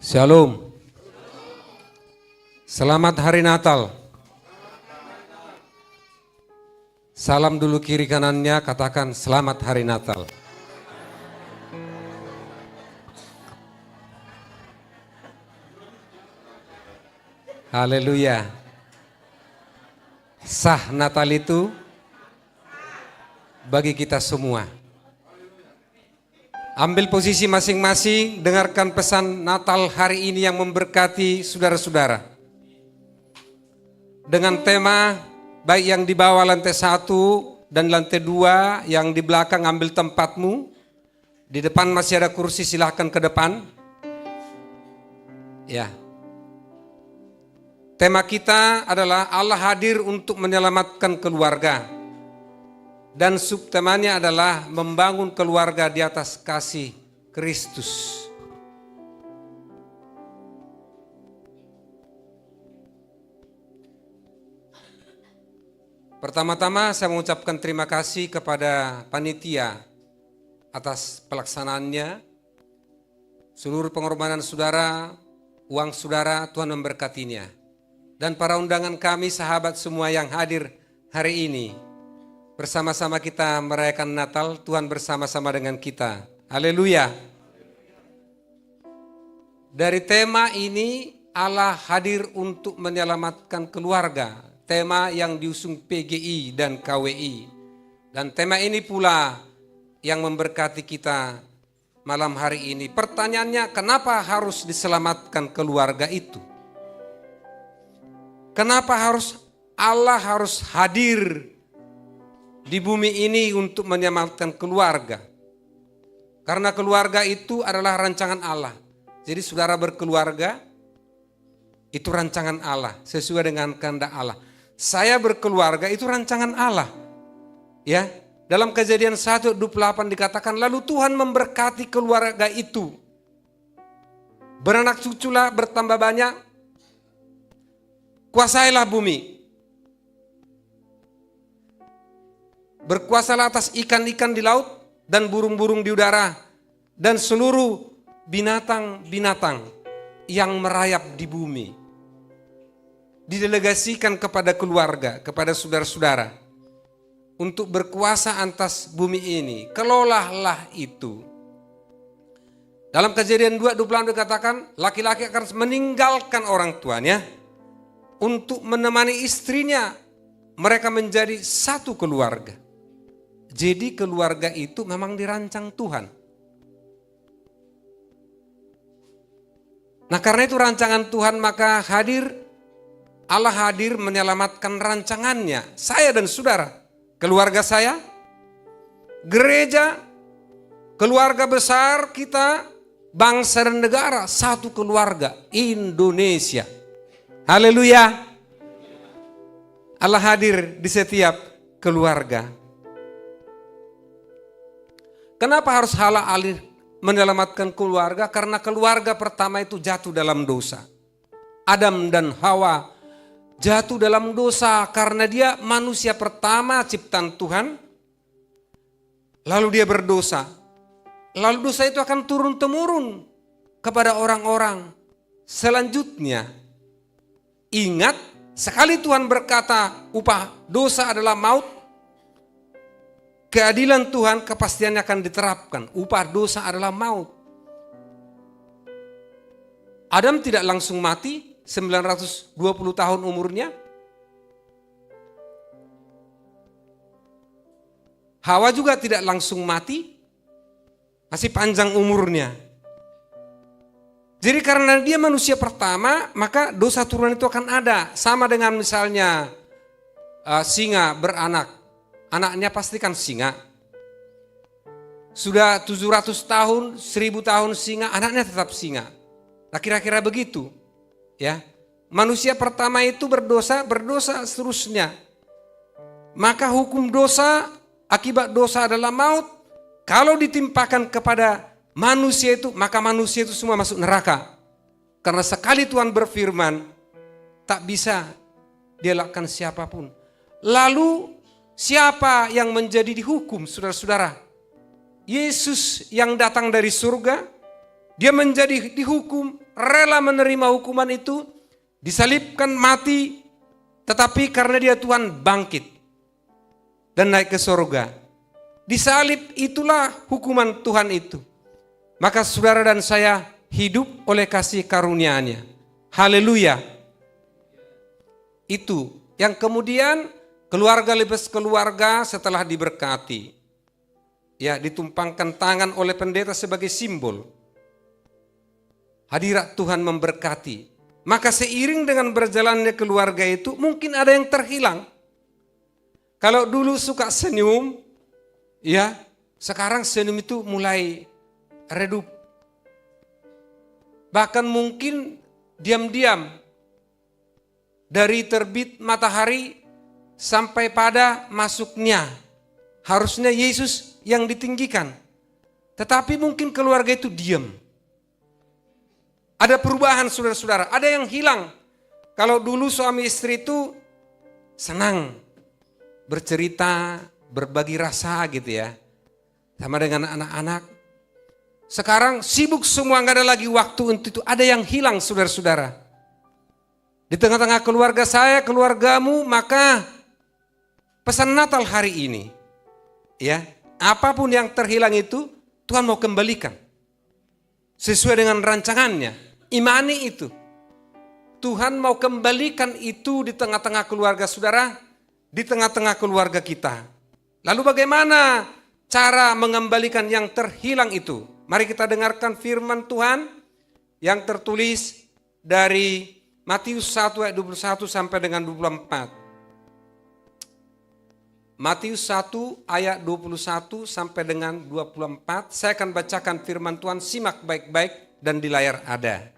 Shalom. Selamat hari Natal. Salam dulu kiri kanannya, katakan selamat hari Natal. Haleluya. Sah Natal itu bagi kita semua. Ambil posisi masing-masing, dengarkan pesan Natal hari ini yang memberkati saudara-saudara. Dengan tema baik yang di bawah lantai 1 dan lantai 2, yang di belakang ambil tempatmu. Di depan masih ada kursi, silahkan ke depan. Ya. Tema kita adalah Allah hadir untuk menyelamatkan keluarga. Dan subtemanya adalah membangun keluarga di atas kasih Kristus. Pertama-tama saya mengucapkan terima kasih kepada panitia atas pelaksanaannya. Seluruh pengorbanan saudara, uang saudara, Tuhan memberkatinya. Dan para undangan kami, sahabat semua yang hadir hari ini. Bersama-sama kita merayakan Natal, Tuhan bersama-sama dengan kita. Haleluya. Dari tema ini, Allah hadir untuk menyelamatkan keluarga. Tema yang diusung PGI dan KWI. Dan tema ini pula yang memberkati kita malam hari ini. Pertanyaannya, kenapa harus diselamatkan keluarga itu? Kenapa Allah harus hadir di bumi ini untuk menyelamatkan keluarga? Karena keluarga itu adalah rancangan Allah. Jadi saudara berkeluarga, itu rancangan Allah, sesuai dengan kehendak Allah. Saya berkeluarga, itu rancangan Allah. Ya, dalam Kejadian 1:28 dikatakan, lalu Tuhan memberkati keluarga itu. Beranak cuculah, bertambah banyak, kuasailah bumi. Berkuasalah atas ikan-ikan di laut dan burung-burung di udara dan seluruh binatang-binatang yang merayap di bumi. Didelegasikan kepada keluarga, kepada saudara-saudara untuk berkuasa atas bumi ini. Kelolalah itu. Dalam Kejadian 2:26 dikatakan, laki-laki akan meninggalkan orang tuanya untuk menemani istrinya. Mereka menjadi satu keluarga. Jadi keluarga itu memang dirancang Tuhan. Nah, karena itu rancangan Tuhan, maka Allah hadir menyelamatkan rancangannya. Saya dan saudara, keluarga saya, gereja, keluarga besar kita, bangsa dan negara, satu keluarga, Indonesia. Haleluya. Allah hadir di setiap keluarga. Kenapa harus Allah menyelamatkan keluarga? Karena keluarga pertama itu jatuh dalam dosa. Adam dan Hawa jatuh dalam dosa karena dia manusia pertama ciptaan Tuhan. Lalu dia berdosa. Lalu dosa itu akan turun-temurun kepada orang-orang selanjutnya. Ingat, sekali Tuhan berkata upah dosa adalah maut, keadilan Tuhan kepastiannya akan diterapkan. Upah dosa adalah maut. Adam tidak langsung mati, 920 tahun umurnya. Hawa juga tidak langsung mati, masih panjang umurnya. Jadi karena dia manusia pertama, maka dosa turunan itu akan ada. Sama dengan misalnya singa beranak. Anaknya pasti kan singa. Sudah 700 tahun, 1000 tahun singa, anaknya tetap singa. Nah, kira-kira begitu. Ya. Manusia pertama itu berdosa seterusnya. Maka hukum dosa, akibat dosa adalah maut. Kalau ditimpakan kepada manusia itu, maka manusia itu semua masuk neraka. Karena sekali Tuhan berfirman, tak bisa dia lakukan siapapun. Lalu siapa yang menjadi dihukum, saudara-saudara? Yesus yang datang dari surga, Dia menjadi dihukum, rela menerima hukuman itu, disalibkan mati, tetapi karena dia Tuhan bangkit dan naik ke surga. Disalib itulah hukuman Tuhan itu. Maka saudara dan saya hidup oleh kasih karunia-Nya. Haleluya. Itu yang kemudian keluarga lepas keluarga setelah diberkati. Ya, ditumpangkan tangan oleh pendeta sebagai simbol. Hadirat Tuhan memberkati. Maka seiring dengan berjalannya keluarga itu mungkin ada yang terhilang. Kalau dulu suka senyum, ya, sekarang senyum itu mulai redup. Bahkan mungkin diam-diam dari terbit matahari sampai pada masuknya. Harusnya Yesus yang ditinggikan. Tetapi mungkin keluarga itu diam. Ada perubahan saudara-saudara, ada yang hilang. Kalau dulu suami istri itu senang bercerita, berbagi rasa gitu ya. Sama dengan anak-anak. Sekarang sibuk semua, nggak ada lagi waktu untuk itu. Ada yang hilang saudara-saudara. Di tengah-tengah keluarga saya, keluargamu, maka pesan Natal hari ini. Ya, apapun yang terhilang itu Tuhan mau kembalikan. Sesuai dengan rancangannya. Imani itu. Tuhan mau kembalikan itu di tengah-tengah keluarga saudara, di tengah-tengah keluarga kita. Lalu bagaimana cara mengembalikan yang terhilang itu? Mari kita dengarkan firman Tuhan yang tertulis dari Matius 1 ayat 21 sampai dengan 24. Matius 1 ayat 21 sampai dengan 24. Saya akan bacakan firman Tuhan, simak baik-baik dan di layar ada.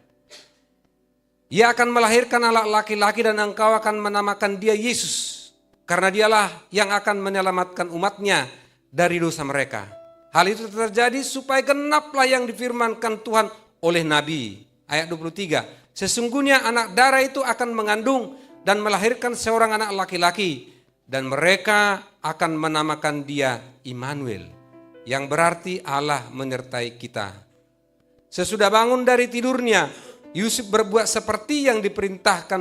Ia akan melahirkan anak laki-laki dan engkau akan menamakan dia Yesus. Karena dialah yang akan menyelamatkan umatnya dari dosa mereka. Hal itu terjadi supaya genaplah yang difirmankan Tuhan oleh Nabi. Ayat 23. Sesungguhnya anak darah itu akan mengandung dan melahirkan seorang anak laki-laki. Dan mereka akan menamakan dia Immanuel. Yang berarti Allah menyertai kita. Sesudah bangun dari tidurnya, Yusuf berbuat seperti yang diperintahkan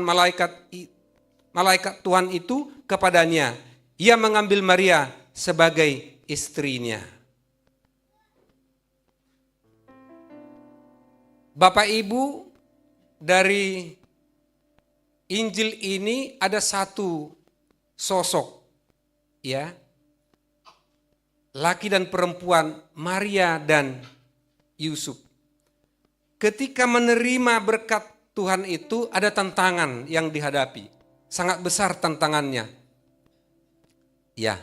malaikat Tuhan itu kepadanya. Ia mengambil Maria sebagai istrinya. Bapak Ibu, dari Injil ini ada satu sosok, ya, laki dan perempuan, Maria dan Yusuf. Ketika menerima berkat Tuhan itu ada tantangan yang dihadapi. Sangat besar tantangannya. Ya,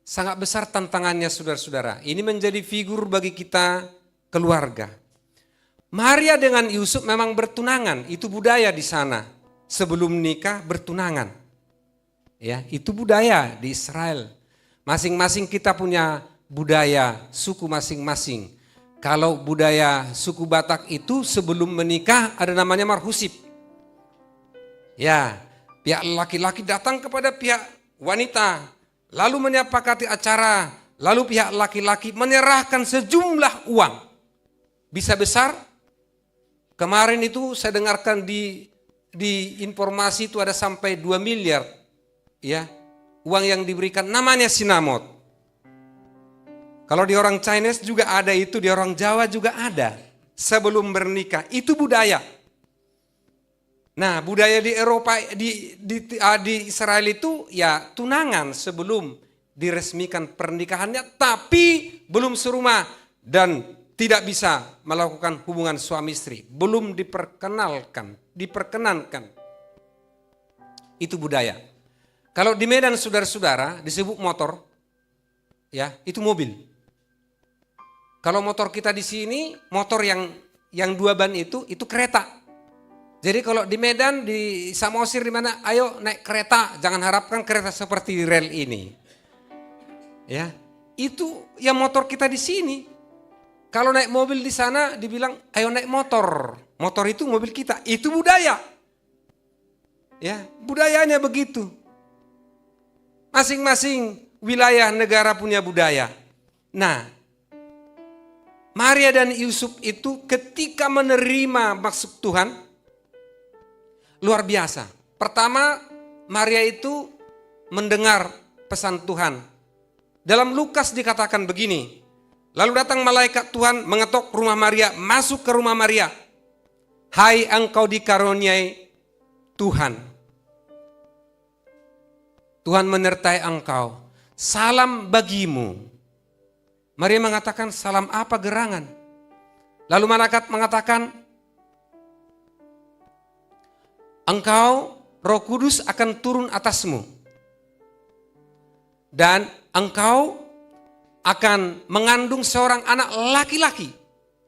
sangat besar tantangannya saudara-saudara. Ini menjadi figur bagi kita keluarga. Maria dengan Yusuf memang bertunangan, itu budaya di sana. Sebelum nikah bertunangan. Ya, itu budaya di Israel. Masing-masing kita punya budaya suku masing-masing. Kalau budaya suku Batak itu sebelum menikah ada namanya marhusib. Ya, pihak laki-laki datang kepada pihak wanita, lalu menyepakati acara, lalu pihak laki-laki menyerahkan sejumlah uang. Bisa besar. Kemarin itu saya dengarkan di informasi itu ada sampai 2 miliar. Ya, uang yang diberikan namanya sinamot. Kalau di orang Chinese juga ada itu, di orang Jawa juga ada. Sebelum bernikah, itu budaya. Nah, budaya di Eropa, di Israel itu ya tunangan sebelum diresmikan pernikahannya, tapi belum serumah dan tidak bisa melakukan hubungan suami istri. Belum diperkenankan. Itu budaya. Kalau di Medan saudara-saudara disebut motor, ya itu mobil. Kalau motor kita di sini, motor yang 2 ban itu kereta. Jadi kalau di Medan, di Samosir, di mana, ayo naik kereta, jangan harapkan kereta seperti rel ini. Ya, itu ya motor kita di sini. Kalau naik mobil di sana, dibilang ayo naik motor. Motor itu mobil kita, itu budaya. Ya, budayanya begitu. Masing-masing wilayah negara punya budaya. Nah, Maria dan Yusuf itu ketika menerima maksud Tuhan, luar biasa. Pertama, Maria itu mendengar pesan Tuhan. Dalam Lukas dikatakan begini, lalu datang malaikat Tuhan mengetok rumah Maria, masuk ke rumah Maria. Hai engkau dikaruniai Tuhan. Tuhan menyertai engkau. Salam bagimu. Maria mengatakan, salam apa gerangan? Lalu malaikat mengatakan, engkau Roh Kudus akan turun atasmu. Dan engkau akan mengandung seorang anak laki-laki.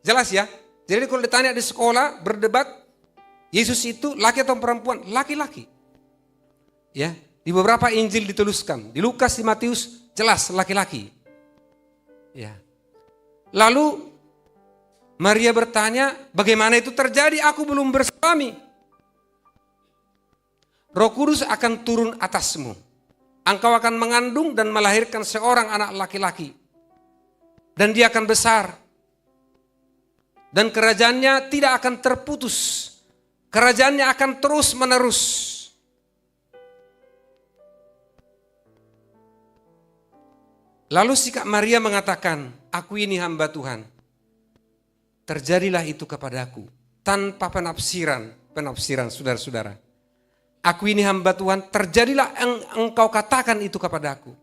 Jelas ya? Jadi kalau ditanya di sekolah, berdebat, Yesus itu laki atau perempuan? Laki-laki. Ya, di beberapa Injil dituliskan. Di Lukas, di Matius, jelas laki-laki. Ya. Lalu Maria bertanya, bagaimana itu terjadi? Aku belum bersuami. Roh Kudus akan turun atasmu. Engkau akan mengandung dan melahirkan seorang anak laki-laki. Dan dia akan besar. Dan kerajaannya tidak akan terputus. Kerajaannya akan terus menerus. Lalu sikap Maria mengatakan, aku ini hamba Tuhan. Terjadilah itu kepadaku. Tanpa penafsiran saudara-saudara. Aku ini hamba Tuhan, terjadilah yang engkau katakan itu kepadaku.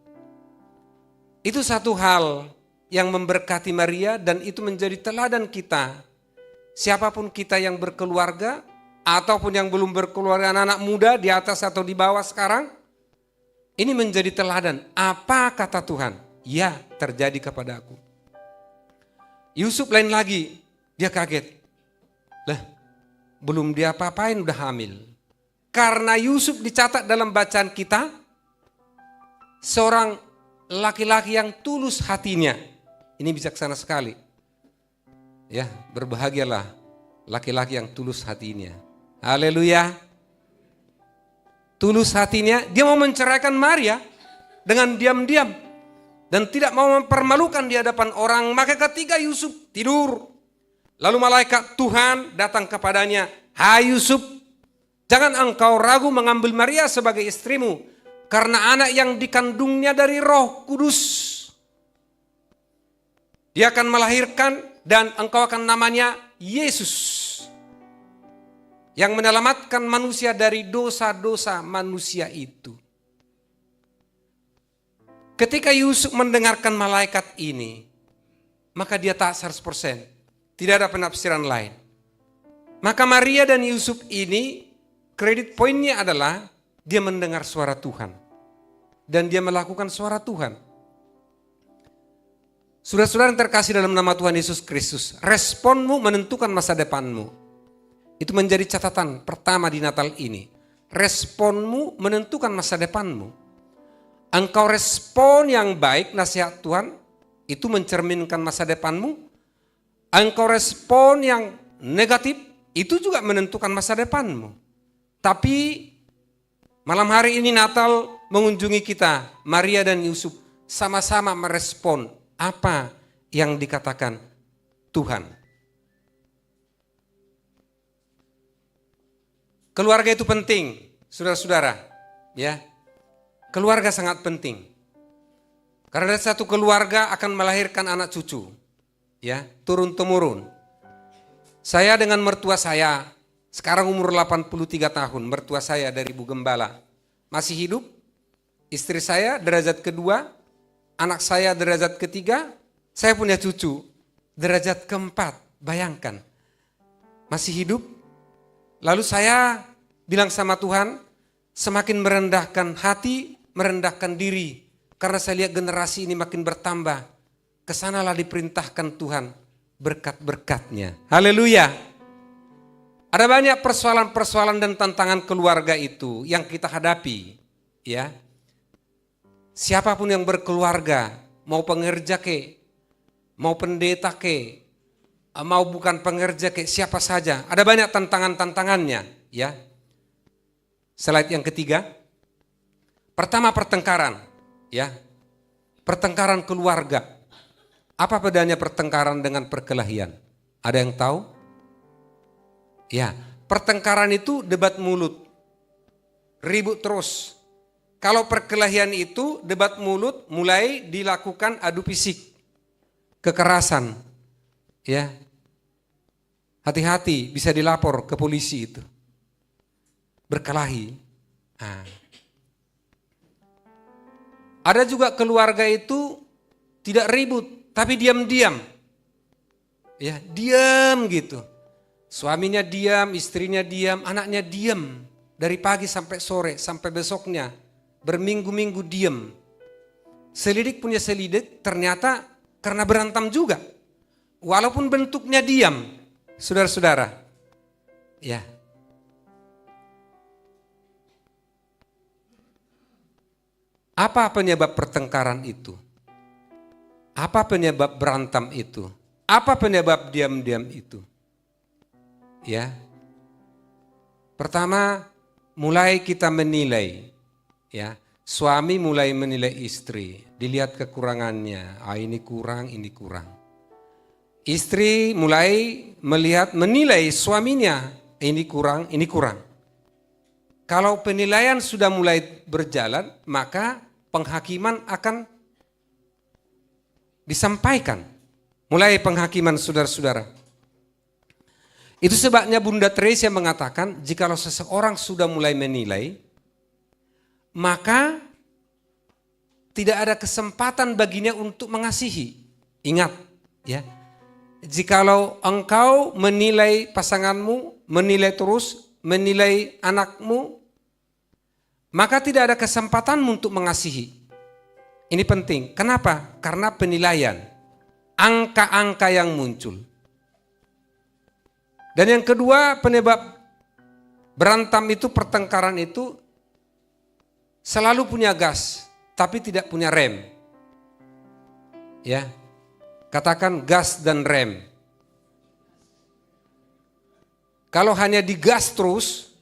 Itu satu hal yang memberkati Maria dan itu menjadi teladan kita. Siapapun kita yang berkeluarga ataupun yang belum berkeluarga, anak-anak muda di atas atau di bawah sekarang. Ini menjadi teladan. Apa kata Tuhan? Ya, terjadi kepada aku. Yusuf lain lagi, dia kaget. Lah, belum dia apa-apain udah hamil. Karena Yusuf dicatat dalam bacaan kita, seorang laki-laki yang tulus hatinya. Ini bijaksana sekali. Ya, berbahagialah laki-laki yang tulus hatinya. Haleluya. Tulus hatinya, dia mau menceraikan Maria dengan diam-diam. Dan tidak mau mempermalukan di hadapan orang. Maka ketika Yusuf tidur, lalu malaikat Tuhan datang kepadanya. Hai Yusuf, jangan engkau ragu mengambil Maria sebagai istrimu. Karena anak yang dikandungnya dari Roh Kudus. Dia akan melahirkan dan engkau akan namanya Yesus. Yang menyelamatkan manusia dari dosa-dosa manusia itu. Ketika Yusuf mendengarkan malaikat ini, maka dia taat 100%. Tidak ada penafsiran lain. Maka Maria dan Yusuf ini, kredit poinnya adalah dia mendengar suara Tuhan. Dan dia melakukan suara Tuhan. Saudara-saudara yang terkasih dalam nama Tuhan Yesus Kristus, responmu menentukan masa depanmu. Itu menjadi catatan pertama di Natal ini. Responmu menentukan masa depanmu. Engkau respon yang baik nasihat Tuhan, itu mencerminkan masa depanmu. Engkau respon yang negatif, itu juga menentukan masa depanmu. Tapi malam hari ini Natal mengunjungi kita, Maria dan Yusuf sama-sama merespon apa yang dikatakan Tuhan. Keluarga itu penting, saudara-saudara, ya. Keluarga sangat penting. Karena satu keluarga akan melahirkan anak cucu. Ya, turun-temurun. Saya dengan mertua saya, sekarang umur 83 tahun, mertua saya dari Bu Gembala. Masih hidup, istri saya derajat kedua, anak saya derajat ketiga, saya punya cucu, derajat keempat, bayangkan. Masih hidup, lalu saya bilang sama Tuhan, semakin merendahkan hati, merendahkan diri. Karena saya lihat generasi ini makin bertambah. Kesanalah diperintahkan Tuhan berkat-berkatnya. Haleluya. Ada banyak persoalan-persoalan dan tantangan keluarga itu yang kita hadapi. Ya. Siapapun yang berkeluarga, mau pengerja ke, mau pendeta ke, mau bukan pengerja ke, siapa saja. Ada banyak tantangan-tantangannya. Ya. Slide yang ketiga. Pertama pertengkaran, ya, pertengkaran keluarga. Apa bedanya pertengkaran dengan perkelahian? Ada yang tahu? Ya, pertengkaran itu debat mulut, ribut terus. Kalau perkelahian itu debat mulut mulai dilakukan adu fisik, kekerasan. Ya, hati-hati bisa dilapor ke polisi itu. Berkelahi. Nah. Ada juga keluarga itu tidak ribut, tapi diam-diam. Ya, diam gitu. Suaminya diam, istrinya diam, anaknya diam. Dari pagi sampai sore, sampai besoknya. Berminggu-minggu diam. Selidik punya selidik, ternyata karena berantem juga. Walaupun bentuknya diam, saudara-saudara. Ya. Apa penyebab pertengkaran itu? Apa penyebab berantem itu? Apa penyebab diam-diam itu? Ya. Pertama, mulai kita menilai, ya. Suami mulai menilai istri, dilihat kekurangannya. Ah, ini kurang, ini kurang. Istri mulai menilai suaminya, ini kurang, ini kurang. Kalau penilaian sudah mulai berjalan, maka penghakiman akan disampaikan. Mulai penghakiman saudara-saudara. Itu sebabnya Bunda Teresa mengatakan, jikalau seseorang sudah mulai menilai, maka tidak ada kesempatan baginya untuk mengasihi. Ingat, ya. Jikalau engkau menilai pasanganmu, menilai terus, menilai anakmu, maka tidak ada kesempatan untuk mengasihi. Ini penting. Kenapa? Karena penilaian. Angka-angka yang muncul. Dan yang kedua, penyebab berantem itu, pertengkaran itu selalu punya gas, tapi tidak punya rem. Ya. Katakan gas dan rem. Kalau hanya digas terus,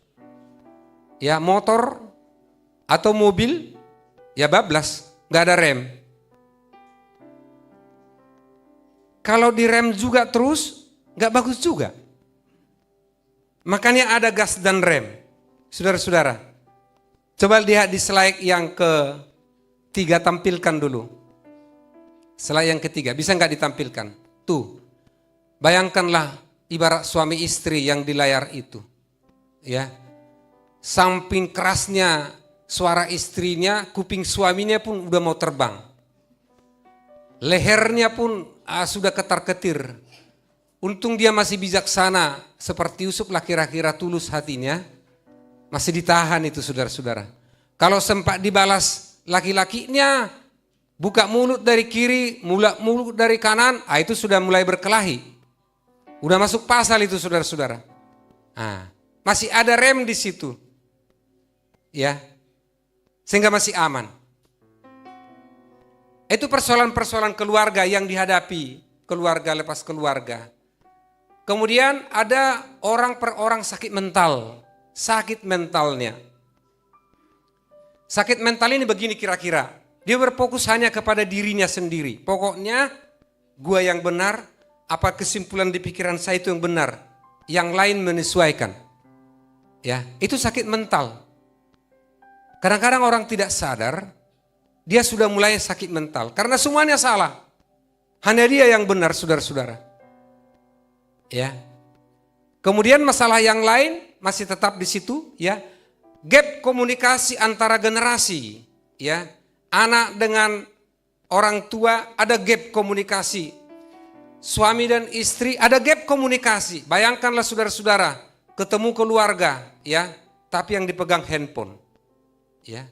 ya motor atau mobil, ya bablas, nggak ada rem. Kalau direm juga terus, nggak bagus juga. Makanya ada gas dan rem. Saudara-saudara, coba lihat di slide yang ketiga, tampilkan dulu. Slide yang ketiga, bisa nggak ditampilkan? Tuh, bayangkanlah ibarat suami istri yang di layar itu. Ya, samping kerasnya suara istrinya, kuping suaminya pun udah mau terbang. Lehernya pun sudah ketar-ketir. Untung dia masih bijaksana, seperti Yusuf lah kira-kira tulus hatinya, masih ditahan itu saudara-saudara. Kalau sempat dibalas laki-lakinya, buka mulut dari kiri, mulut dari kanan, itu sudah mulai berkelahi. Udah masuk pasal itu saudara-saudara. Masih ada rem di situ. Ya. Sehingga masih aman. Itu persoalan-persoalan keluarga yang dihadapi, keluarga lepas keluarga. Kemudian ada orang per orang sakit mental, sakit mentalnya. Sakit mental ini begini kira-kira, dia berfokus hanya kepada dirinya sendiri. Pokoknya gua yang benar, apa kesimpulan di pikiran saya itu yang benar, yang lain menyesuaikan. Ya, itu sakit mental. Kadang-kadang orang tidak sadar, dia sudah mulai sakit mental. Karena semuanya salah. Hanya dia yang benar, saudara-saudara. Ya. Kemudian masalah yang lain masih tetap di situ, ya. Gap komunikasi antara generasi, ya. Anak dengan orang tua ada gap komunikasi. Suami dan istri ada gap komunikasi. Bayangkanlah saudara-saudara, ketemu keluarga, ya, tapi yang dipegang handphone. Ya.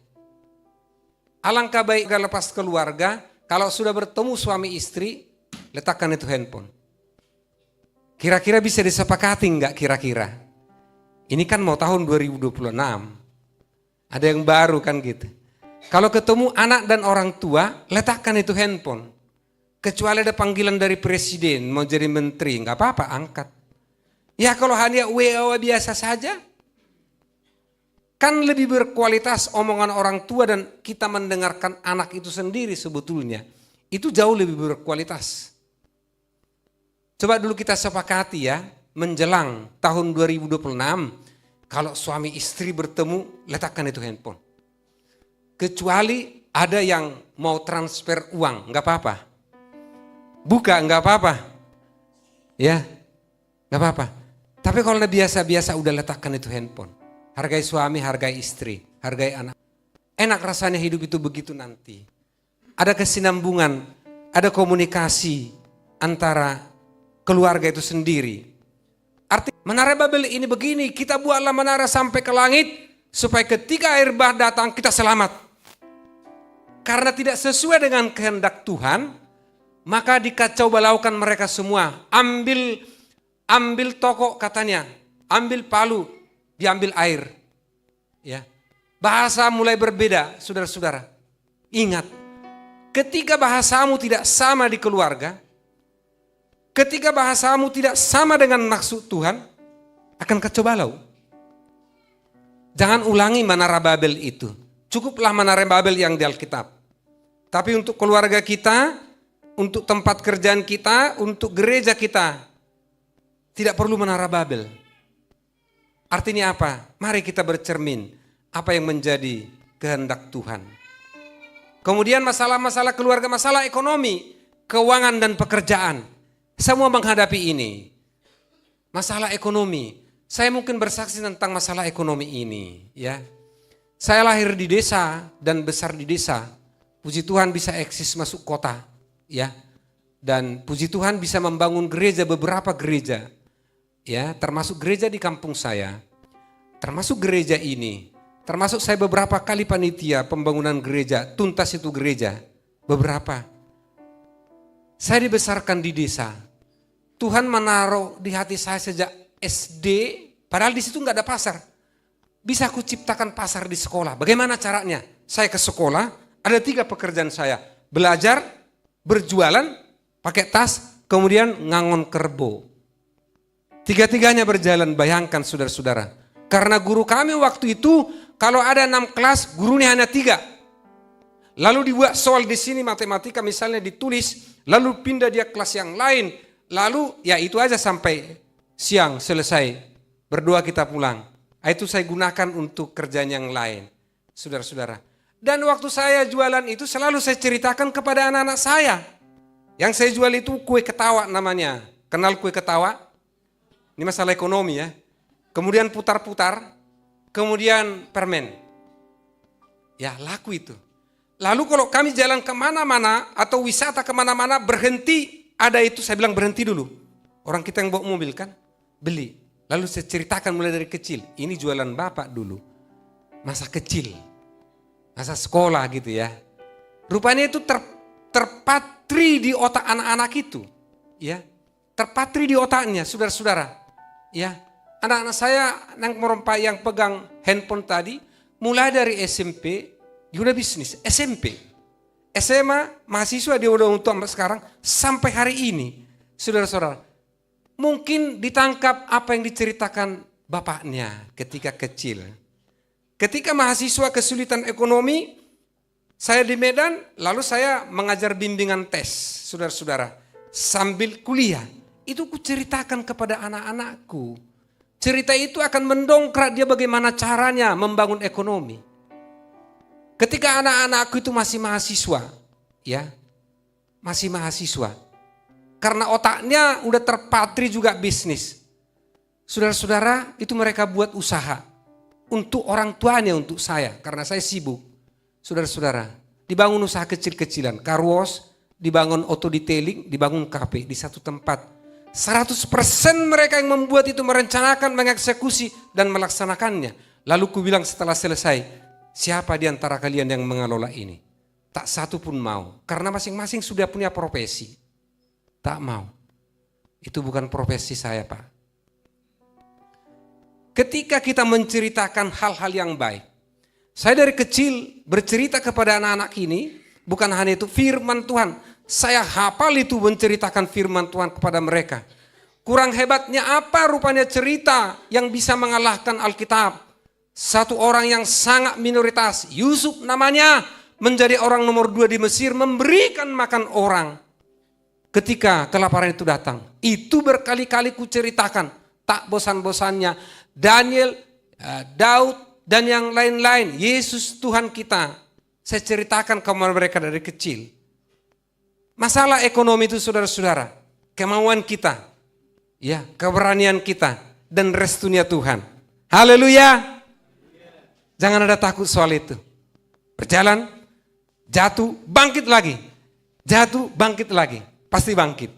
Alangkah baik lepas keluarga, kalau sudah bertemu suami istri, letakkan itu handphone. Kira-kira bisa disepakati enggak kira-kira? Ini kan mau tahun 2026. Ada yang baru kan gitu. Kalau ketemu anak dan orang tua, letakkan itu handphone. Kecuali ada panggilan dari presiden, mau jadi menteri, enggak apa-apa, angkat. Ya kalau hanya WA biasa saja, kan lebih berkualitas omongan orang tua dan kita mendengarkan anak itu sendiri sebetulnya. Itu jauh lebih berkualitas. Coba dulu kita sepakati ya, menjelang tahun 2026, kalau suami istri bertemu, letakkan itu handphone. Kecuali ada yang mau transfer uang, nggak apa-apa. Buka, nggak apa-apa. Ya, nggak apa-apa. Tapi kalau udah biasa-biasa udah letakkan itu handphone. Hargai suami, hargai istri, hargai anak. Enak rasanya hidup itu begitu nanti. Ada kesinambungan, ada komunikasi antara keluarga itu sendiri. Arti menara Babel ini begini, kita buatlah menara sampai ke langit supaya ketika air bah datang kita selamat. Karena tidak sesuai dengan kehendak Tuhan, maka dikacau balaukan mereka semua. Ambil toko katanya, ambil palu, diambil air. Ya. Bahasa mulai berbeda, saudara-saudara. Ingat, ketika bahasamu tidak sama di keluarga, ketika bahasamu tidak sama dengan maksud Tuhan, akan kacau balau. Jangan ulangi menara Babel itu. Cukuplah menara Babel yang di Alkitab. Tapi untuk keluarga kita, untuk tempat kerjaan kita, untuk gereja kita, tidak perlu menara Babel. Artinya apa? Mari kita bercermin apa yang menjadi kehendak Tuhan. Kemudian masalah-masalah keluarga, masalah ekonomi, keuangan dan pekerjaan. Semua menghadapi ini. Masalah ekonomi. Saya mungkin bersaksi tentang masalah ekonomi ini. Ya, saya lahir di desa dan besar di desa. Puji Tuhan bisa eksis masuk kota. Ya, dan puji Tuhan bisa membangun gereja, beberapa gereja. Ya, termasuk gereja di kampung saya. Termasuk gereja ini. Termasuk saya beberapa kali panitia pembangunan gereja, tuntas itu gereja, beberapa. Saya dibesarkan di desa. Tuhan menaruh di hati saya sejak SD, padahal di situ nggak ada pasar. Bisa aku ciptakan pasar di sekolah. Bagaimana caranya? Saya ke sekolah, ada 3 pekerjaan saya. Belajar, berjualan, pakai tas, kemudian ngangon kerbo. 3-tiganya berjalan, bayangkan saudara-saudara. Karena guru kami waktu itu, kalau ada 6 kelas, gurunya hanya 3. Lalu dibuat soal di sini matematika misalnya ditulis, lalu pindah dia kelas yang lain. Lalu ya itu aja sampai siang selesai. Berdoa kita pulang. Itu saya gunakan untuk kerjaan yang lain. Saudara-saudara. Dan waktu saya jualan itu selalu saya ceritakan kepada anak-anak saya. Yang saya jual itu kue ketawa namanya. Kenal kue ketawa? Ini masalah ekonomi ya. Kemudian putar-putar. Kemudian permen. Ya laku itu. Lalu kalau kami jalan kemana-mana atau wisata kemana-mana berhenti. Ada itu saya bilang berhenti dulu. Orang kita yang bawa mobil kan. Beli. Lalu saya ceritakan mulai dari kecil. Ini jualan bapak dulu. Masa kecil. Masa sekolah gitu ya. Rupanya itu terpatri di otak anak-anak itu. Ya. Terpatri di otaknya saudara-saudara. Ya. Anak-anak saya yang merompak yang pegang handphone tadi, mulai dari SMP, dia udah bisnis. SMP, SMA, mahasiswa dia udah untuk sekarang, sampai hari ini. Saudara-saudara, mungkin ditangkap apa yang diceritakan bapaknya ketika kecil. Ketika mahasiswa kesulitan ekonomi, saya di Medan, lalu saya mengajar bimbingan tes, saudara-saudara. Sambil kuliah, itu kuceritakan kepada anak-anakku. Cerita itu akan mendongkrak dia bagaimana caranya membangun ekonomi. Ketika anak-anakku itu masih mahasiswa, ya, masih mahasiswa. Karena otaknya udah terpatri juga bisnis. Saudara-saudara, itu mereka buat usaha untuk orang tuanya, untuk saya, karena saya sibuk. Saudara-saudara, dibangun usaha kecil-kecilan, car wash, dibangun auto detailing, dibangun kafe di satu tempat. 100% mereka yang membuat itu merencanakan, mengeksekusi dan melaksanakannya. Lalu ku bilang setelah selesai, siapa di antara kalian yang mengelola ini? Tak satu pun mau, karena masing-masing sudah punya profesi. Tak mau. Itu bukan profesi saya, Pak. Ketika kita menceritakan hal-hal yang baik, saya dari kecil bercerita kepada anak-anak ini, bukan hanya itu firman Tuhan. Saya hafal itu menceritakan firman Tuhan kepada mereka. Kurang hebatnya apa rupanya cerita yang bisa mengalahkan Alkitab. Satu orang yang sangat minoritas, Yusuf namanya, menjadi orang nomor 2 di Mesir, memberikan makan orang. Ketika kelaparan itu datang, Itu berkali-kali kuceritakan, tak bosan-bosannya. Daniel, Daud, dan yang lain-lain. Yesus Tuhan kita. Saya ceritakan kepada mereka dari kecil. Masalah ekonomi itu saudara-saudara, kemauan kita, ya, keberanian kita, dan restunya Tuhan. Haleluya. Jangan ada takut soal itu. Berjalan, jatuh, bangkit lagi. Jatuh, bangkit lagi. Pasti bangkit.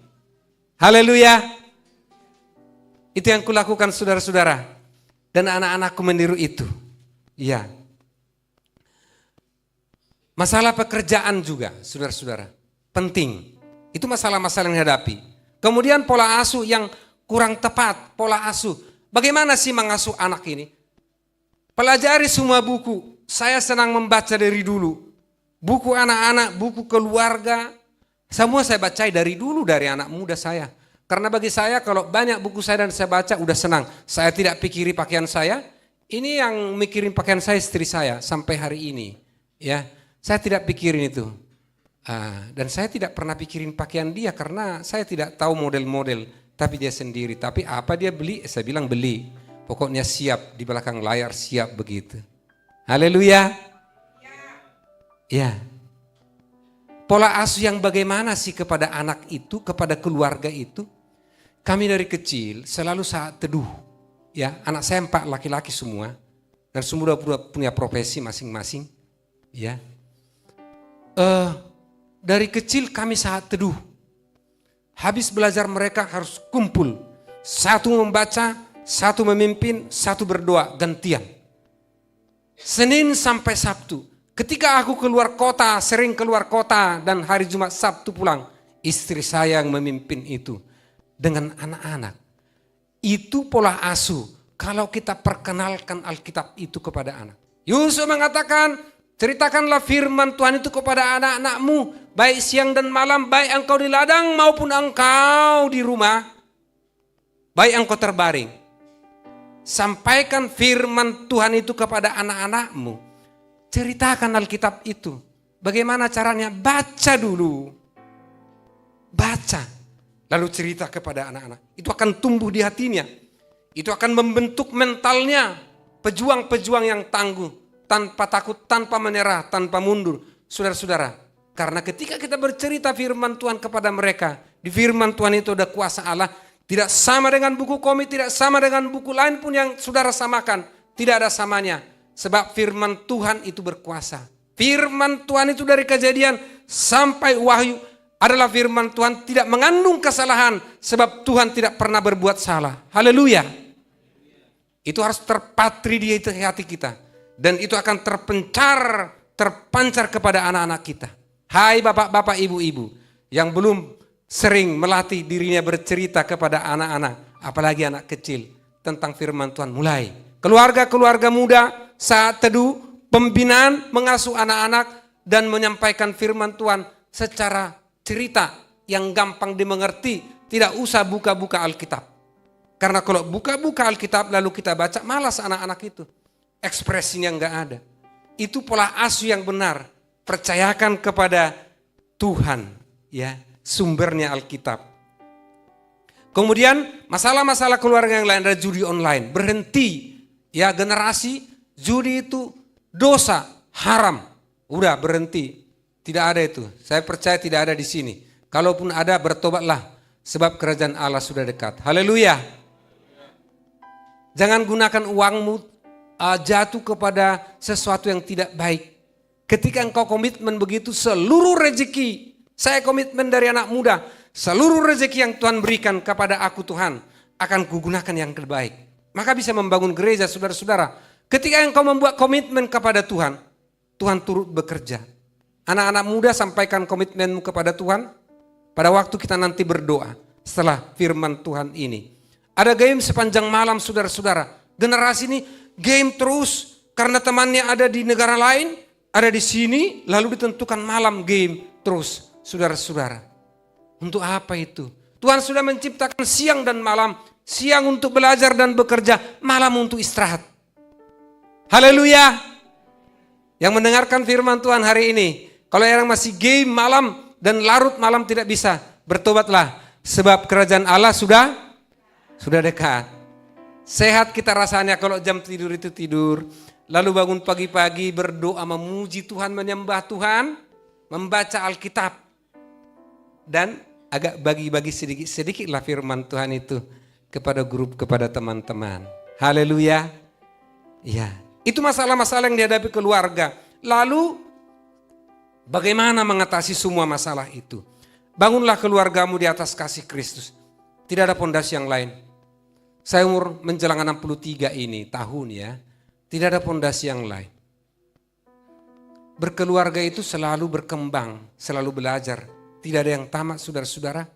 Haleluya. Itu yang kulakukan saudara-saudara. Dan anak-anakku meniru itu. Iya. Masalah pekerjaan juga, saudara-saudara. Penting. Itu masalah-masalah yang dihadapi. Kemudian pola asuh yang kurang tepat. Pola asuh. Bagaimana sih mengasuh anak ini? Pelajari semua buku. Saya senang membaca dari dulu. Buku anak-anak, buku keluarga. Semua saya bacai dari dulu, dari anak muda saya. Karena bagi saya kalau banyak buku saya dan saya baca udah senang. Saya tidak pikiri pakaian saya. Ini yang mikirin pakaian saya istri saya sampai hari ini. Ya, saya tidak pikirin itu. Dan saya tidak pernah pikirin pakaian dia karena saya tidak tahu model-model. Tapi dia sendiri. Tapi apa dia beli? Saya bilang beli. Pokoknya siap di belakang layar, siap begitu. Haleluya. Ya. Pola asuh yang bagaimana sih kepada anak itu, kepada keluarga itu? Kami dari kecil selalu saat teduh. Ya, anak saya 4 laki-laki semua. Dan semua punya profesi masing-masing. Ya. Dari kecil kami saat teduh. Habis belajar mereka harus kumpul. Satu membaca, satu memimpin, satu berdoa, gantian. Senin sampai Sabtu. Ketika aku keluar kota, sering keluar kota dan hari Jumat Sabtu pulang. Istri saya yang memimpin itu. Dengan anak-anak. Itu pola asuh. Kalau kita perkenalkan Alkitab itu kepada anak. Yusuf mengatakan, ceritakanlah firman Tuhan itu kepada anak-anakmu. Baik siang dan malam, baik engkau di ladang maupun engkau di rumah. Baik engkau terbaring. Sampaikan firman Tuhan itu kepada anak-anakmu. Ceritakan Alkitab itu. Bagaimana caranya? Baca dulu. Baca. Lalu cerita kepada anak-anak. Itu akan tumbuh di hatinya. Itu akan membentuk mentalnya. Pejuang-pejuang yang tangguh. Tanpa takut, tanpa menyerah, tanpa mundur. Saudara-saudara. Karena ketika kita bercerita firman Tuhan kepada mereka. Di firman Tuhan itu ada kuasa Allah. Tidak sama dengan buku komik, tidak sama dengan buku lain pun yang saudara samakan. Tidak ada samanya. Sebab firman Tuhan itu berkuasa. Firman Tuhan itu dari Kejadian sampai Wahyu adalah firman Tuhan tidak mengandung kesalahan. Sebab Tuhan tidak pernah berbuat salah. Haleluya. Itu harus terpatri di hati kita. Dan itu akan terpancar kepada anak-anak kita. Hai bapak-bapak, ibu-ibu yang belum sering melatih dirinya bercerita kepada anak-anak, apalagi anak kecil, tentang firman Tuhan. Mulai keluarga-keluarga muda saat teduh, pembinaan, mengasuh anak-anak dan menyampaikan firman Tuhan secara cerita yang gampang dimengerti. Tidak usah buka-buka Alkitab. Karena kalau buka-buka Alkitab lalu kita baca, malas anak-anak itu. Ekspresinya enggak ada. Itu pola asuh yang benar. Percayakan kepada Tuhan, ya. Sumbernya Alkitab. Kemudian masalah-masalah keluarga yang lain ada judi online. Berhenti. Ya, generasi judi itu dosa, haram. Udah berhenti. Tidak ada itu. Saya percaya tidak ada di sini. Kalaupun ada, bertobatlah. Sebab kerajaan Allah sudah dekat. Haleluya. Jangan gunakan uangmu jatuh kepada sesuatu yang tidak baik. Ketika engkau komitmen begitu, seluruh rezeki. Saya komitmen dari anak muda, seluruh rezeki yang Tuhan berikan kepada aku Tuhan, akan kugunakan yang terbaik. Maka bisa membangun gereja saudara-saudara. Ketika engkau membuat komitmen kepada Tuhan, Tuhan turut bekerja. Anak-anak muda sampaikan komitmenmu kepada Tuhan, pada waktu kita nanti berdoa, setelah firman Tuhan ini. Ada game sepanjang malam saudara-saudara. Generasi ini game terus, karena temannya ada di negara lain, ada di sini, lalu ditentukan malam game terus. Saudara-saudara, untuk apa itu? Tuhan sudah menciptakan siang dan malam. Siang untuk belajar dan bekerja, malam untuk istirahat. Haleluya. Yang mendengarkan firman Tuhan hari ini, kalau yang masih game malam dan larut malam tidak bisa, bertobatlah. Sebab kerajaan Allah sudah dekat. Sehat kita rasanya kalau jam tidur itu tidur. Lalu bangun pagi-pagi berdoa memuji Tuhan, menyembah Tuhan, membaca Alkitab. Dan agak bagi-bagi sedikit lah firman Tuhan itu kepada grup, kepada teman-teman. Haleluya. Ya, itu masalah-masalah yang dihadapi keluarga. Lalu bagaimana mengatasi semua masalah itu? Bangunlah keluargamu di atas kasih Kristus. Tidak ada pondasi yang lain. Saya umur menjelang 63 ini tahun ya. Tidak ada pondasi yang lain. Berkeluarga itu selalu berkembang, selalu belajar. Tidak ada yang tamat, saudara-saudara.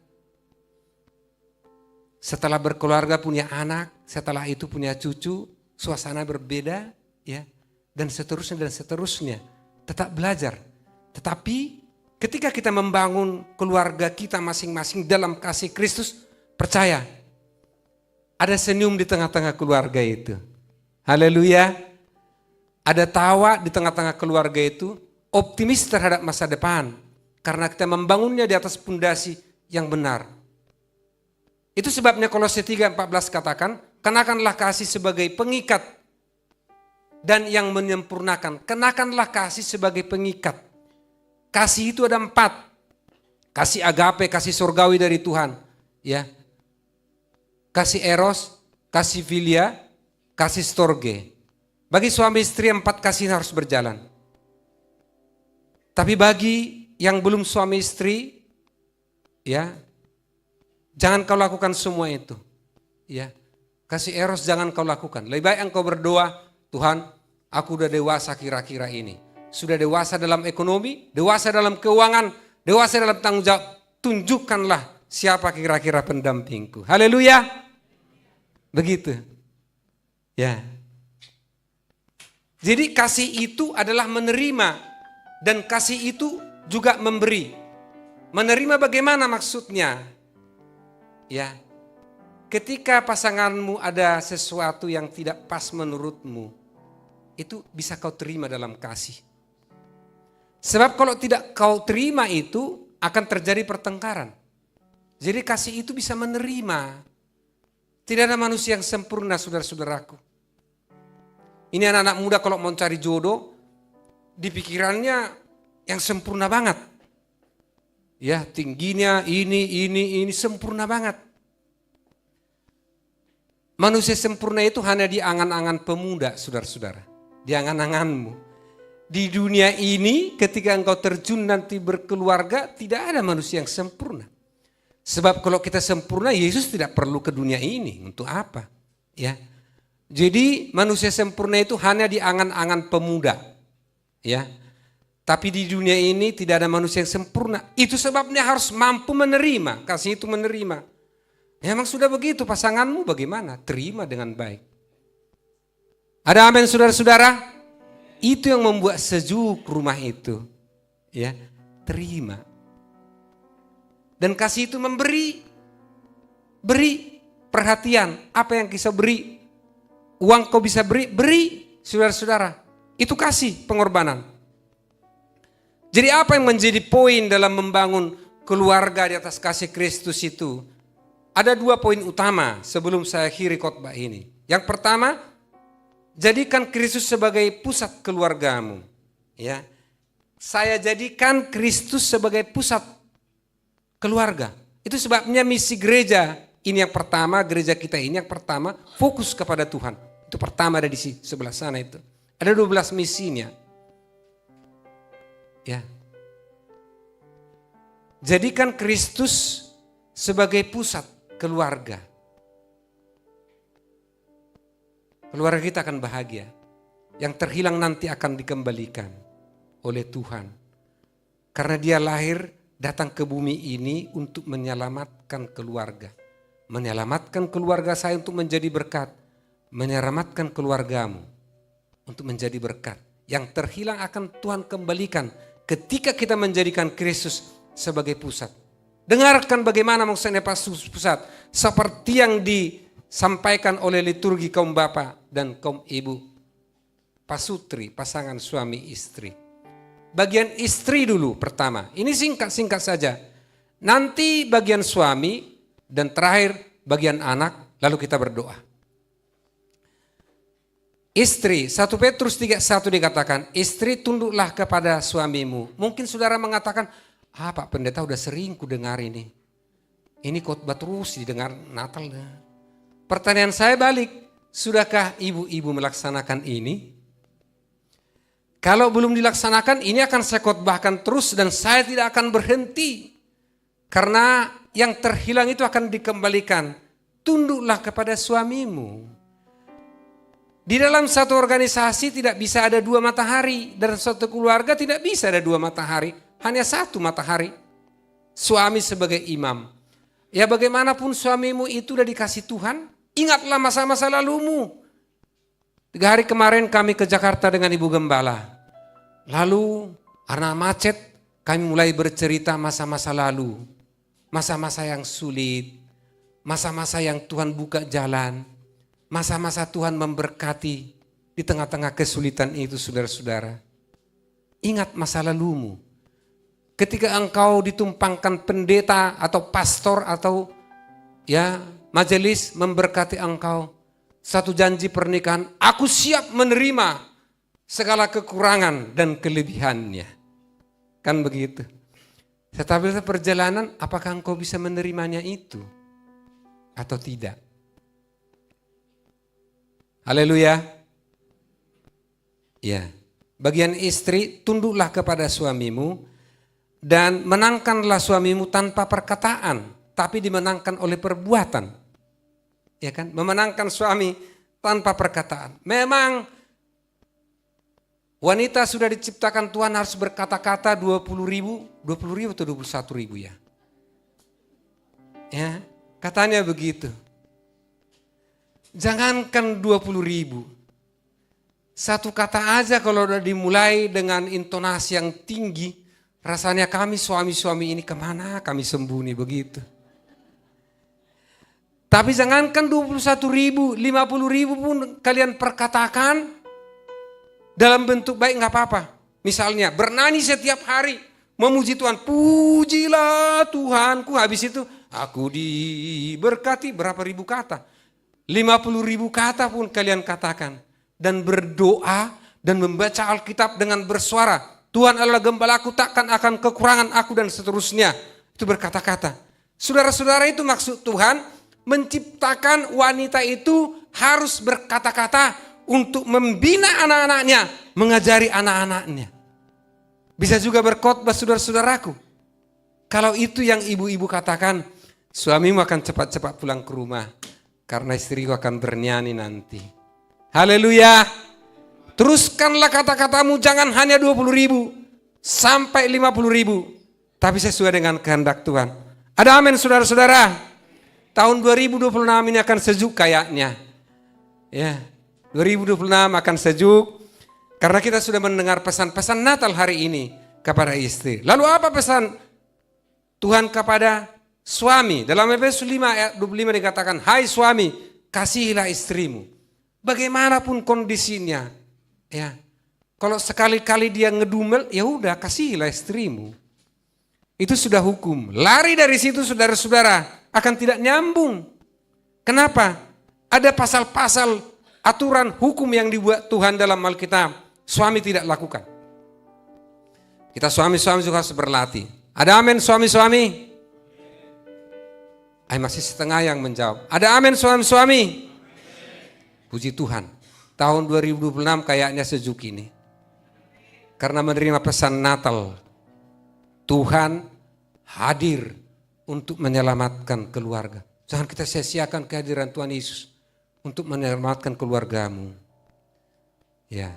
Setelah berkeluarga punya anak, setelah itu punya cucu, suasana berbeda ya. Dan seterusnya. Tetap belajar. Tetapi ketika kita membangun keluarga kita masing-masing dalam kasih Kristus, percaya ada senyum di tengah-tengah keluarga itu. Haleluya. Ada tawa di tengah-tengah keluarga itu, optimis terhadap masa depan. Karena kita membangunnya di atas pondasi yang benar. Itu sebabnya Kolose 3:14 katakan, kenakanlah kasih sebagai pengikat dan yang menyempurnakan. Kenakanlah kasih sebagai pengikat. Kasih itu ada 4. Kasih agape, kasih surgawi dari Tuhan. Ya. Kasih eros, kasih filia, kasih storge. Bagi suami istri 4 kasih harus berjalan. Tapi bagi yang belum suami istri, ya, jangan kau lakukan semua itu. Ya, kasih eros jangan kau lakukan. Lebih baik engkau berdoa, Tuhan, aku udah dewasa kira-kira ini. Sudah dewasa dalam ekonomi, dewasa dalam keuangan, dewasa dalam tanggung jawab. Tunjukkanlah siapa kira-kira pendampingku. Haleluya. Begitu. Ya. Jadi kasih itu adalah menerima dan kasih itu juga memberi. Menerima bagaimana maksudnya? Ya. Ketika pasanganmu ada sesuatu yang tidak pas menurutmu, itu bisa kau terima dalam kasih. Sebab kalau tidak kau terima itu akan terjadi pertengkaran. Jadi kasih itu bisa menerima. Tidak ada manusia yang sempurna, saudara-saudaraku. Ini anak-anak muda kalau mau cari jodoh, di pikirannya yang sempurna banget. Ya, tingginya ini sempurna banget. Manusia sempurna itu hanya di angan-angan pemuda, saudara-saudara. Di angan-anganmu. Di dunia ini ketika engkau terjun nanti berkeluarga, tidak ada manusia yang sempurna. Sebab kalau kita sempurna, Yesus tidak perlu ke dunia ini. Untuk apa? Ya. Jadi manusia sempurna itu hanya di angan-angan pemuda. Ya. Tapi di dunia ini tidak ada manusia yang sempurna. Itu sebabnya harus mampu menerima. Kasih itu menerima. Memang sudah begitu, pasanganmu bagaimana? Terima dengan baik. Ada amin saudara-saudara? Itu yang membuat sejuk rumah itu. Ya, terima. Dan kasih itu memberi. Beri perhatian. Apa yang bisa beri? Uang kau bisa beri? Beri, saudara-saudara. Itu kasih pengorbanan. Jadi apa yang menjadi poin dalam membangun keluarga di atas kasih Kristus itu? Ada 2 poin utama sebelum saya akhiri khotbah ini. Yang pertama, jadikan Kristus sebagai pusat keluargamu. Ya, saya jadikan Kristus sebagai pusat keluarga. Itu sebabnya misi gereja ini yang pertama, gereja kita ini yang pertama fokus kepada Tuhan. Itu pertama ada di sebelah sana itu. Ada 12 misinya. Ya. Jadikan Kristus sebagai pusat keluarga. Keluarga kita akan bahagia. Yang terhilang nanti akan dikembalikan oleh Tuhan. Karena dia lahir datang ke bumi ini untuk menyelamatkan keluarga. Menyelamatkan keluarga saya untuk menjadi berkat. Menyelamatkan keluargamu untuk menjadi berkat. Yang terhilang akan Tuhan kembalikan ketika kita menjadikan Kristus sebagai pusat. Dengarkan bagaimana maksudnya pusat. Seperti yang disampaikan oleh liturgi kaum bapak dan kaum ibu. Pasutri, pasangan suami istri. Bagian istri dulu pertama. Ini singkat-singkat saja. Nanti bagian suami Dan terakhir bagian anak, lalu kita berdoa. Istri, 1 Petrus 3:1 dikatakan, istri tunduklah kepada suamimu. Mungkin saudara mengatakan, Pak Pendeta udah sering ku dengar ini. Ini khotbah terus didengar Natal. Pertanyaan saya balik, sudahkah ibu-ibu melaksanakan ini? Kalau belum dilaksanakan, ini akan saya khotbahkan terus dan saya tidak akan berhenti. Karena yang terhilang itu akan dikembalikan. Tunduklah kepada suamimu. Di dalam satu organisasi tidak bisa ada 2 matahari. Dalam satu keluarga tidak bisa ada 2 matahari. Hanya 1 matahari. Suami sebagai imam. Ya bagaimanapun suamimu itu sudah dikasih Tuhan. Ingatlah masa-masa lalumu. 3 hari kemarin kami ke Jakarta dengan Ibu Gembala. Lalu karena macet kami mulai bercerita masa-masa lalu. Masa-masa yang sulit. Masa-masa yang Tuhan buka jalan. Masa-masa Tuhan memberkati di tengah-tengah kesulitan itu saudara-saudara. Ingat masa lalumu. Ketika engkau ditumpangkan pendeta atau pastor atau majelis memberkati engkau. Satu janji pernikahan, aku siap menerima segala kekurangan dan kelebihannya. Kan begitu. Tetapi perjalanan apakah engkau bisa menerimanya itu atau tidak? Haleluya. Ya. Bagian istri, tunduklah kepada suamimu dan menangkanlah suamimu tanpa perkataan, tapi dimenangkan oleh perbuatan. Ya kan? Memenangkan suami tanpa perkataan. Memang wanita sudah diciptakan Tuhan harus berkata-kata 20.000 atau 21.000 ya. Ya, katanya begitu. Jangankan 20.000. Satu kata aja kalau udah dimulai dengan intonasi yang tinggi, rasanya kami suami-suami ini kemana kami sembunyi begitu. Tapi jangankan 21.000, 50.000 pun kalian perkatakan dalam bentuk baik nggak apa-apa. Misalnya bernyanyi setiap hari, memuji Tuhan, pujilah Tuhanku. Habis itu aku diberkati berapa ribu kata. 50.000 kata pun kalian katakan. Dan berdoa dan membaca Alkitab dengan bersuara. Tuhan adalah gembalaku, takkan akan kekurangan aku dan seterusnya. Itu berkata-kata. Saudara-saudara, itu maksud Tuhan menciptakan wanita itu harus berkata-kata untuk membina anak-anaknya, mengajari anak-anaknya. Bisa juga berkhotbah saudara-saudaraku. Kalau itu yang ibu-ibu katakan, suamimu akan cepat-cepat pulang ke rumah. Karena istriku akan bernyanyi nanti. Haleluya. Teruskanlah kata-katamu, jangan hanya 20.000 sampai 50.000. Tapi sesuai dengan kehendak Tuhan. Ada amin saudara-saudara. Tahun 2026 ini akan sejuk kayaknya. Ya, 2026 akan sejuk. Karena kita sudah mendengar pesan-pesan Natal hari ini kepada istri. Lalu apa pesan Tuhan kepada suami? Dalam Efesus 5 ayat 25 dikatakan, hai suami, kasihilah istrimu. Bagaimanapun kondisinya. Ya. Kalau sekali-kali dia ngedumel, ya udah kasihilah istrimu. Itu sudah hukum. Lari dari situ saudara-saudara akan tidak nyambung. Kenapa? Ada pasal-pasal aturan hukum yang dibuat Tuhan dalam Alkitab. Suami tidak lakukan. Kita suami-suami juga harus berlatih. Ada amin suami-suami? Masih setengah yang menjawab. Ada amin suami-suami? Puji Tuhan. Tahun 2026 kayaknya sejuk ini. Karena menerima pesan Natal. Tuhan hadir untuk menyelamatkan keluarga. Jangan kita sia-siakan kehadiran Tuhan Yesus untuk menyelamatkan keluargamu. Ya.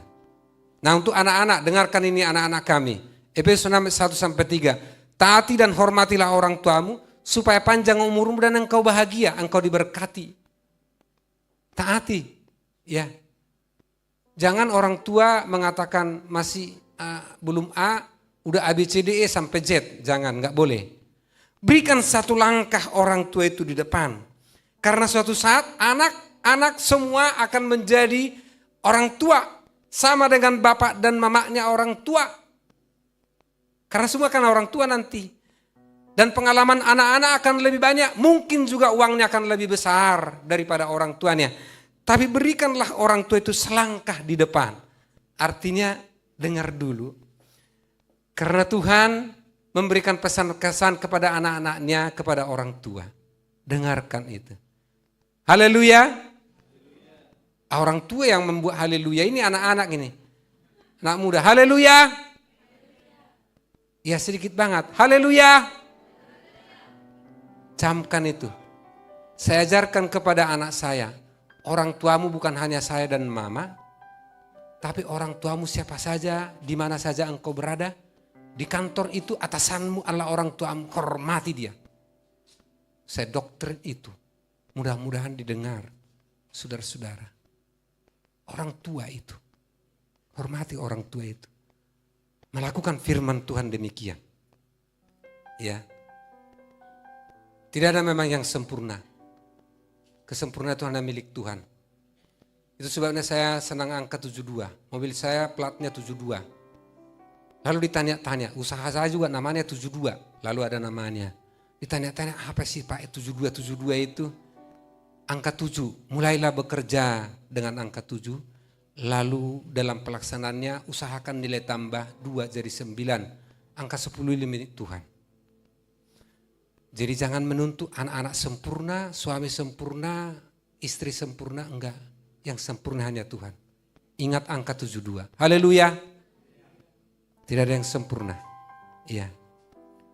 Nah, untuk anak-anak, dengarkan ini anak-anak kami. Efesus 6:1-3. Taati dan hormatilah orang tuamu supaya panjang umurmu dan engkau bahagia, engkau diberkati. Taati. Ya. Jangan orang tua mengatakan masih belum A, udah A, B, C, D, E sampai Z. Jangan, enggak boleh. Berikan satu langkah orang tua itu di depan. Karena suatu saat anak-anak semua akan menjadi orang tua. Sama dengan bapak dan mamanya orang tua. Karena semua kan orang tua nanti. Dan pengalaman anak-anak akan lebih banyak, mungkin juga uangnya akan lebih besar daripada orang tuanya. Tapi berikanlah orang tua itu selangkah di depan. Artinya dengar dulu. Karena Tuhan memberikan pesan-kesan kepada anak-anaknya, kepada orang tua. Dengarkan itu. Haleluya. Orang tua yang membuat haleluya ini anak-anak ini. Anak muda, haleluya. Ya sedikit banget, haleluya. Camkan itu. Saya ajarkan kepada anak saya, orang tuamu bukan hanya saya dan mama, tapi orang tuamu siapa saja, di mana saja engkau berada. Di kantor itu atasanmu adalah orang tuamu, hormati dia. Saya doktrin itu. Mudah-mudahan didengar, saudara-saudara. Orang tua itu. Hormati orang tua itu. Melakukan firman Tuhan demikian. Ya. Tidak ada memang yang sempurna. Kesempurnaan itu hanya milik Tuhan. Itu sebabnya saya senang angka 72. Mobil saya platnya 72. Lalu ditanya-tanya, usaha saya juga namanya 72. Lalu ada namanya. Ditanya-tanya, apa sih Pak 72? 72 itu angka 7. Mulailah bekerja dengan angka 7. Lalu dalam pelaksanaannya usahakan nilai tambah 2 jadi 9. Angka 10 ini milik Tuhan. Jadi jangan menuntut anak-anak sempurna, suami sempurna, istri sempurna, enggak. Yang sempurna hanya Tuhan. Ingat angka 72. Haleluya. Tidak ada yang sempurna. Iya.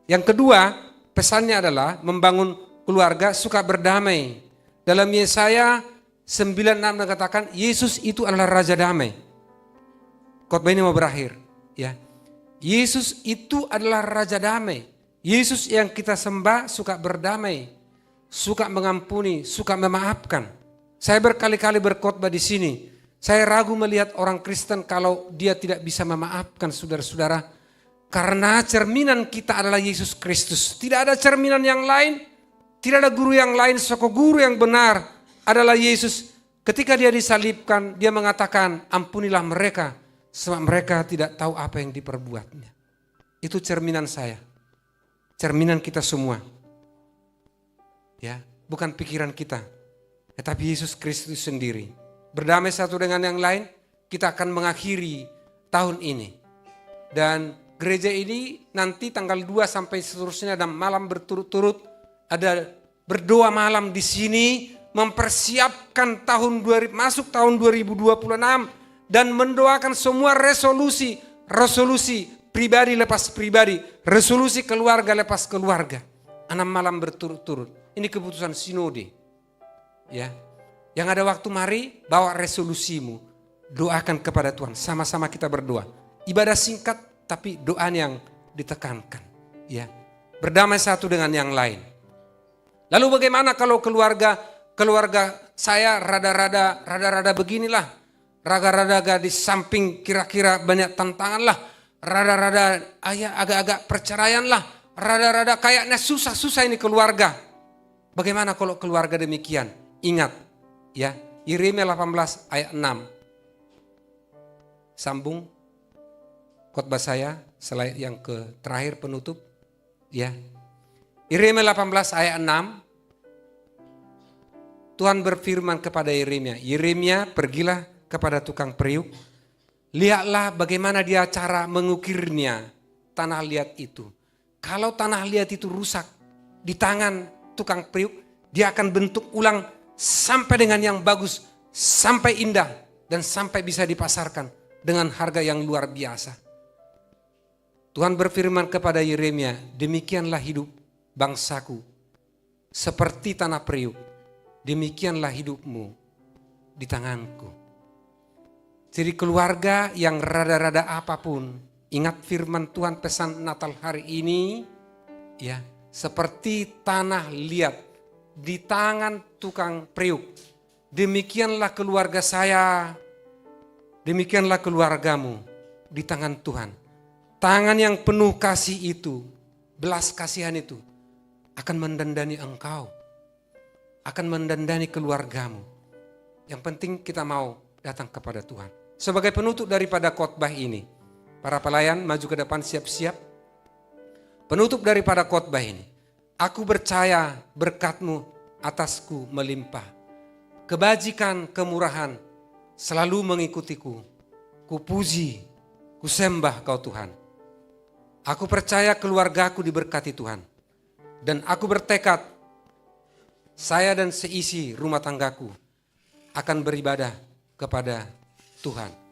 Yang kedua, pesannya adalah membangun keluarga suka berdamai. Dalam Yesaya 9:6 dikatakan Yesus itu adalah Raja Damai. Khotbah ini mau berakhir. Ya. Yesus itu adalah Raja Damai. Yesus yang kita sembah suka berdamai, suka mengampuni, suka memaafkan. Saya berkali-kali berkhotbah di sini. Saya ragu melihat orang Kristen kalau dia tidak bisa memaafkan saudara-saudara. Karena cerminan kita adalah Yesus Kristus. Tidak ada cerminan yang lain, tidak ada guru yang lain. Guru yang benar adalah Yesus. Ketika dia disalibkan, dia mengatakan, ampunilah mereka, sebab mereka tidak tahu apa yang diperbuatnya. Itu cerminan saya. Cerminan kita semua. Ya, bukan pikiran kita. Tetapi Yesus Kristus sendiri. Berdamai satu dengan yang lain, kita akan mengakhiri tahun ini. Dan gereja ini nanti tanggal 2 sampai seterusnya dan malam berturut-turut ada berdoa malam di sini mempersiapkan masuk tahun 2026 dan mendoakan semua resolusi pribadi lepas pribadi, resolusi keluarga lepas keluarga. 6 malam berturut-turut. Ini keputusan sinode. Ya. Yang ada waktu mari bawa resolusimu. Doakan kepada Tuhan. Sama-sama kita berdoa. Ibadah singkat tapi doa yang ditekankan. Ya. Berdamai satu dengan yang lain. Lalu bagaimana kalau keluarga saya rada-rada beginilah. Rada-rada di samping kira-kira banyak tantangan lah. Rada-rada agak-agak perceraian lah. Rada-rada kayaknya susah-susah ini keluarga. Bagaimana kalau keluarga demikian? Ingat ya, Yeremia 18 ayat 6. Sambung khotbah saya selain yang terakhir penutup ya. Yeremia 18 ayat 6. Tuhan berfirman kepada Yeremia, Yeremia pergilah kepada tukang periuk. Lihatlah bagaimana dia cara mengukirnya tanah liat itu. Kalau tanah liat itu rusak di tangan tukang periuk, dia akan bentuk ulang sampai dengan yang bagus, sampai indah dan sampai bisa dipasarkan dengan harga yang luar biasa. Tuhan berfirman kepada Yeremia, demikianlah hidup bangsaku seperti tanah periuk, demikianlah hidupmu di tanganku. Jadi keluarga yang rada-rada apapun, ingat firman Tuhan pesan Natal hari ini, ya seperti tanah liat di tangan tukang periuk. Demikianlah keluarga saya, demikianlah keluargamu di tangan Tuhan. Tangan yang penuh kasih itu, belas kasihan itu, akan mendandani engkau, akan mendandani keluargamu. Yang penting kita mau datang kepada Tuhan. Sebagai penutup daripada khotbah ini, para pelayan maju ke depan siap-siap. Penutup daripada khotbah ini, Aku percaya berkat-Mu atasku melimpah. Kebajikan, kemurahan selalu mengikutiku. Kupuji, kusembah Kau Tuhan. Aku percaya keluargaku diberkati Tuhan. Dan aku bertekad, saya dan seisi rumah tanggaku akan beribadah kepada Tuhan.